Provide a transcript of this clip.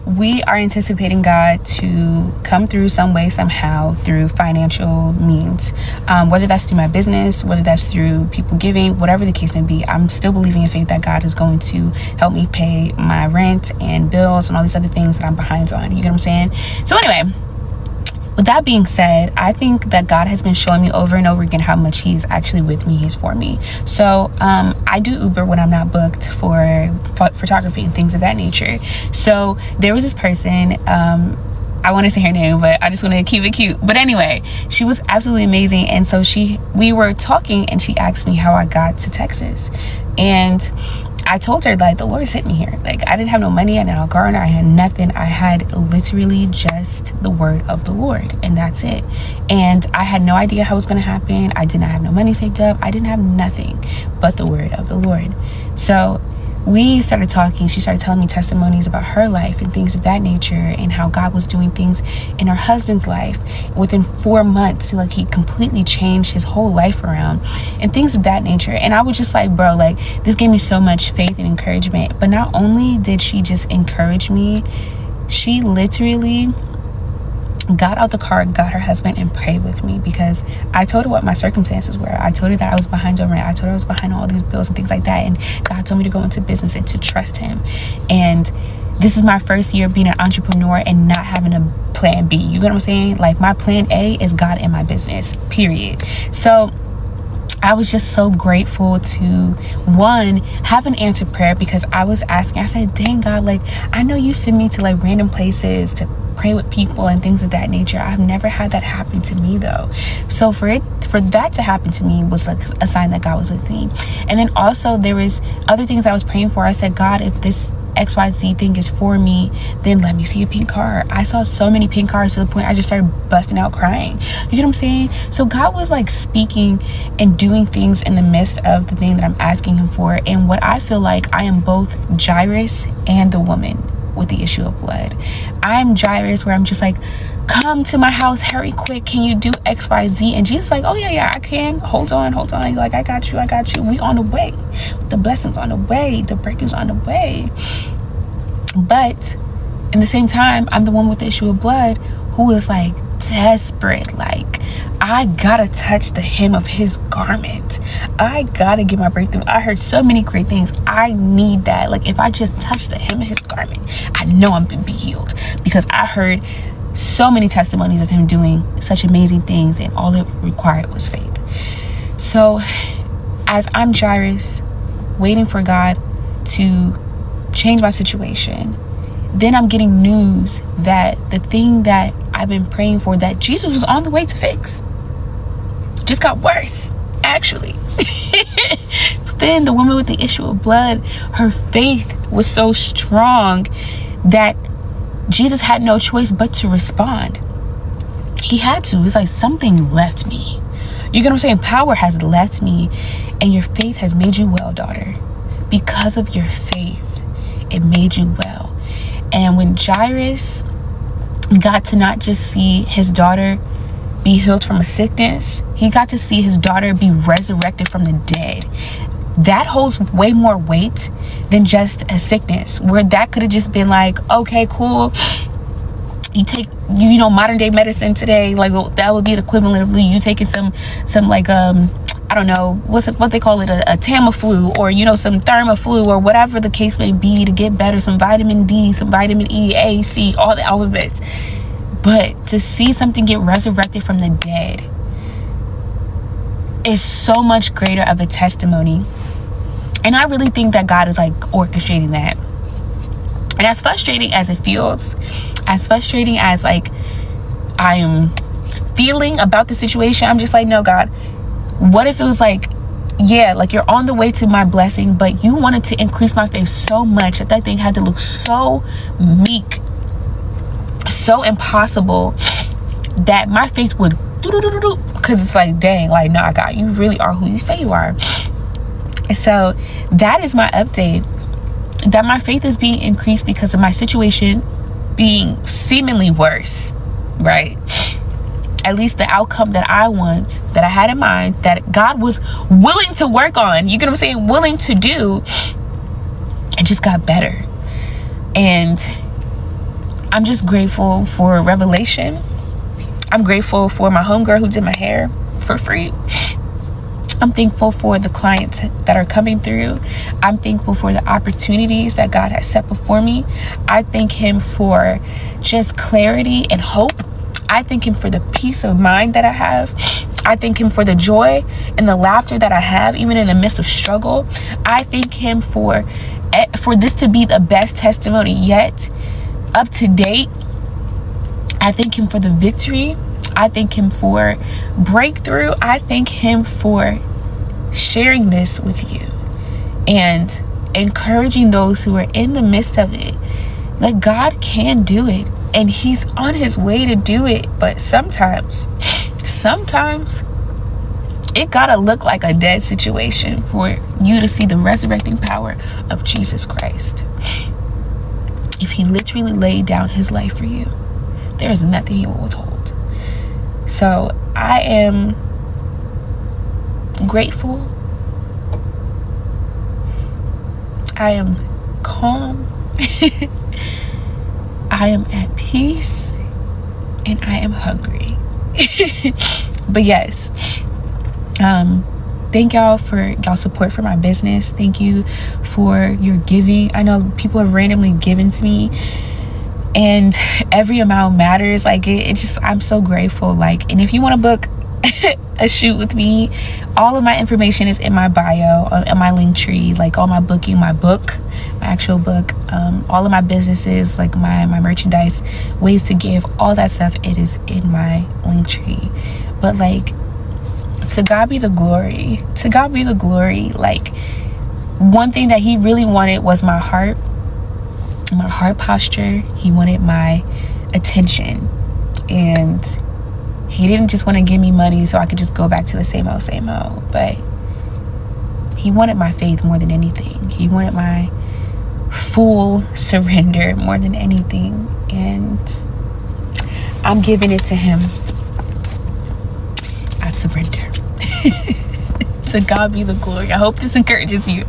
we are anticipating God to come through some way, somehow, through financial means. Whether that's through my business, whether that's through people giving, whatever the case may be, I'm still believing in faith that God is going to help me pay my rent and bills and all these other things that I'm behind on. You get what I'm saying? So anyway, with that being said, I think that God has been showing me over and over again how much He's actually with me. He's for me. So I do Uber when I'm not booked for photography and things of that nature. So there was this person, I want to say her name, but I just want to keep it cute. But anyway, she was absolutely amazing. And so we were talking and she asked me how I got to Texas. And I told her, like, the Lord sent me here. Like, I didn't have no money, I didn't have a car, I had nothing. I had literally just the word of the Lord, and that's it. And I had no idea how it was going to happen. I did not have no money saved up. I didn't have nothing but the word of the Lord. So we started talking. She started telling me testimonies about her life and things of that nature, and how God was doing things in her husband's life. Within 4 months, like, he completely changed his whole life around and things of that nature. And I was just like, bro, like, this gave me so much faith and encouragement. But not only did she just encourage me, she literally got out the car, got her husband, and prayed with me, because I told her what my circumstances were. I told her that I was behind on rent. I told her I was behind all these bills and things like that. And God told me to go into business and to trust Him. And this is my first year being an entrepreneur and not having a plan B. You get what I'm saying? Like, my plan A is God in my business, period. So I was just so grateful to, one, have an answered prayer, because I was asking, I said, dang God, like, I know you send me to like random places to pray with people and things of that nature. I've never had that happen to me though. So for that to happen to me was like a sign that God was with me. And then also there was other things I was praying for. I said, God, if this XYZ thing is for me, then let me see a pink car. I saw so many pink cars to the point I just started busting out crying. You get what I'm saying? So God was like speaking and doing things in the midst of the thing that I'm asking Him for. And what I feel like, I am both Jairus and the woman with the issue of blood. I'm Jairus, where I'm just like, come to my house, hurry quick, can you do XYZ? And Jesus like, oh yeah, I can. Hold on. He's like, I got you. We on the way. The blessings on the way. The breakthroughs on the way. But in the same time, I'm the one with the issue of blood who is like desperate. Like, I gotta touch the hem of His garment. I gotta get my breakthrough. I heard so many great things. I need that. Like, if I just touch the hem of His garment, I know I'm gonna be healed, because I heard so many testimonies of Him doing such amazing things, and all it required was faith. So as I'm Jairus, waiting for God to change my situation, then I'm getting news that the thing that I've been praying for, that Jesus was on the way to fix, just got worse, actually. Then the woman with the issue of blood, her faith was so strong that Jesus had no choice but to respond. He had to. It's like, something left me. You get what I'm saying? Power has left me, and your faith has made you well, daughter. Because of your faith, it made you well. And when Jairus got to not just see his daughter be healed from a sickness, he got to see his daughter be resurrected from the dead. That holds way more weight than just a sickness, where that could have just been like, okay, cool, you take, you know, modern day medicine today, like, well, that would be the equivalent of you taking some like I don't know, what they call it, a Tamiflu, or, you know, some Thermaflu, or whatever the case may be, to get better, some vitamin D, some vitamin E, A, C, all the alphabets. But to see something get resurrected from the dead is so much greater of a testimony. And I really think that God is like orchestrating that. And as frustrating as it feels, as frustrating as like I am feeling about the situation, I'm just like, no, God, what if it was like, yeah, like, you're on the way to my blessing, but you wanted to increase my faith so much that thing had to look so meek, so impossible, that my faith would do, because it's like, dang, like, nah, God, you really are who you say you are. So that is my update, that my faith is being increased because of my situation being seemingly worse, right? At least the outcome that I want, that I had in mind, that God was willing to work on, you get what I'm saying, willing to do, it just got better. And I'm just grateful for revelation. I'm grateful for my homegirl who did my hair for free. I'm thankful for the clients that are coming through. I'm thankful for the opportunities that God has set before me. I thank him for just clarity and hope. I thank him for the peace of mind that I have. I thank him for the joy and the laughter that I have, even in the midst of struggle. I thank him for this to be the best testimony yet, up to date. I thank him for the victory. I thank him for breakthrough. I thank him for sharing this with you and encouraging those who are in the midst of it. Like, God can do it, and he's on his way to do it. But sometimes it gotta look like a dead situation for you to see the resurrecting power of Jesus Christ. If he literally laid down his life for you, there is nothing he will withhold. So I am grateful. I am calm. I am at peace. And I am hungry. But yes, thank y'all for y'all support for my business. Thank you for your giving. I know people have randomly given to me, and every amount matters. Like, it just, I'm so grateful. Like, and if you want to book a shoot with me, all of my information is in my bio, in my link tree. Like, all my booking, my book, my actual book, all of my businesses, like my merchandise, ways to give, all that stuff, it is in my link tree. But like, to God be the glory. To God be the glory. Like, one thing that he really wanted was my heart posture. He wanted my attention, and he didn't just want to give me money so I could just go back to the same old, but he wanted my faith more than anything. He wanted my full surrender more than anything, and I'm giving it to him. I surrender. To God be the glory. I hope this encourages you.